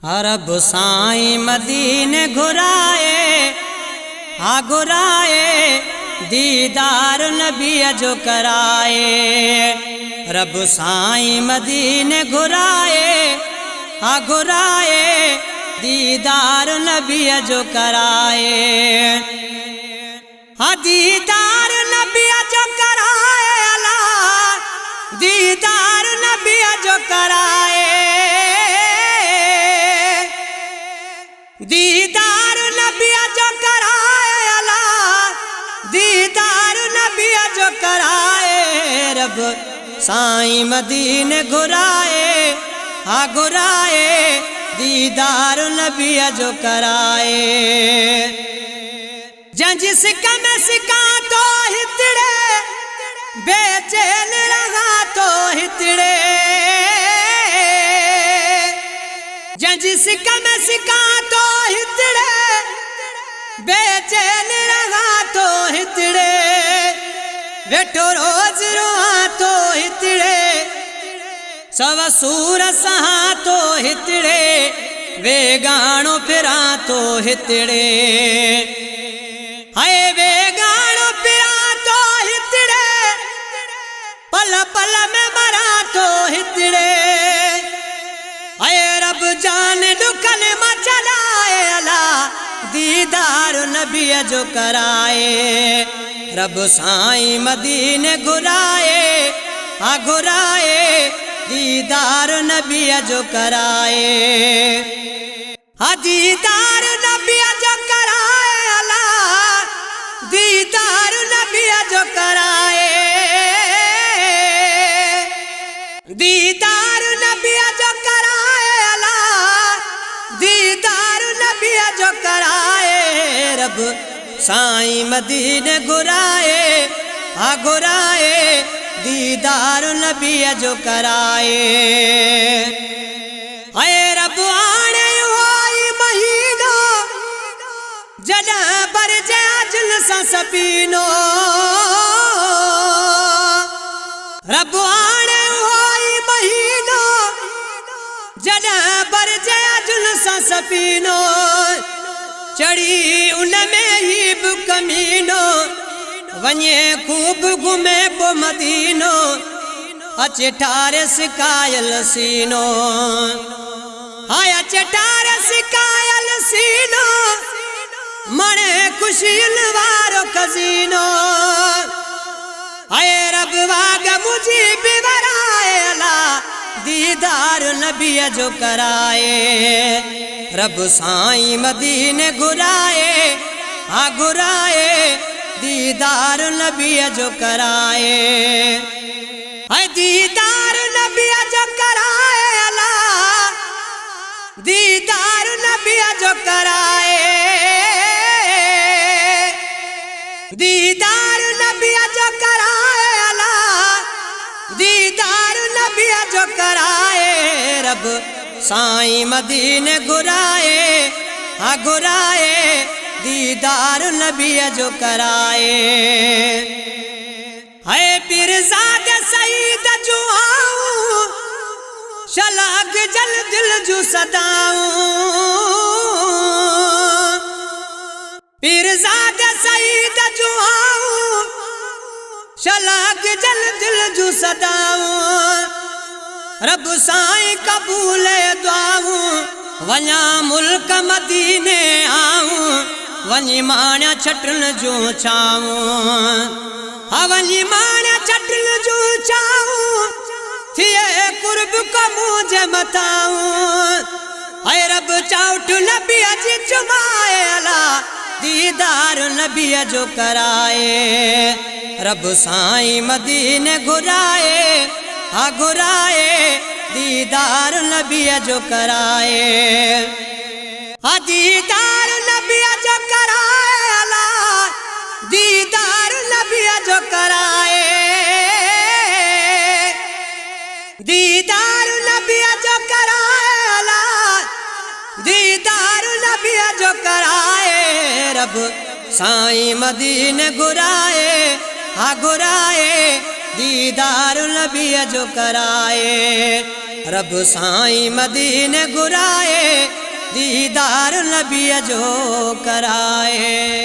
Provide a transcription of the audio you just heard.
रब साईं मदीने घुराए घुराए दीदार नबी जो कराए। रब साईं मदीने घुराए घुराए दीदार नबी जो कराए। दीदार नबी जो कराए अला दीदार नबी जो कराए। दीदार नबी जो कराए अला दीदार नबी जो कराए। रब साईं मदीने घुराए घुराए दीदार नबी जो कराए। जिस कम सिका तो हितड़े बेचैन रहा तो हितड़े। जिस कम सिका तो हितड़े बेचैन रहा तो हितड़े। वेठो रोज रोआ तो हितड़े सव सूर सहा तो हितड़े। वे गाणो फिरा तो हितड़े हाय वे गाणो फिरा तो हितड़े। पल पल में मरा तो हितड़े हाय रब जान दुखन मचलाए अला दीदार नबी जो कराए। रब साईं मदीने घुराए घुराए दीदार नबी जो कराए। दीदार नबी जो कराए अला दीदार नबी जो कराए। दीदार नबी जो कराए अला दीदार नबी जो कराए। रब साईं मदीने घुराए घुराए दीदार नबी जो कराए। हाय रब आने होई महीनो जदा बरजे अजल सा सपीनो। रब आने होई महीनो जदा बरजे अजल सा सपीनो। चढ़ी उनमें ही कमीनो वने खूब घूमे पो मदीनो। अचे ठारे सिकायल सीनो हाय अचे ठारे सिकायल सीनो। मणे खुशियन वारो खजीनो हाय रब वाग मुझी बिवराए अला दीदार नबी जो कराए। रब साईं मदीने घुराए घुराए दीदार नबी जो कराए। हाय दीदार नबी जो कराए अला दीदार नबी जो कराए। दीदार नबी जो कराए अला दीदार नबी जो कराए। रब साईं मदीने घुराए घुराए दीदार नबी जो कराए। है पीरजाद सईद जो आऊं शलाग जल दिल जो सदाऊं। पीरजाद सईद जो आऊं शलाग जल दिल जो सदाऊं। रब साईं कबूल दुआऊं वञा मुल्क मदीने आऊं। वञी माण्या छटन जो छाऊं वञी माण्या छटन जो छाऊं। थिए कुर्ब को मुझे मताऊं हाय रब चाउठ नबी जी चुमाए अला दीदार नबी जो कराए। रब साईं मदीने घुराए घुराए दीदार नबी जो कराए। दीदार नबी जो कराए अला दीदार नबी जो कराए। दीदार नबी जो कराए अला दीदार नबी जो कराए। रब साईं मदीने घुराए घुराए दीदार नबी जो कराए। रब साईं मदीने घुराए दीदार नबी जो कराए।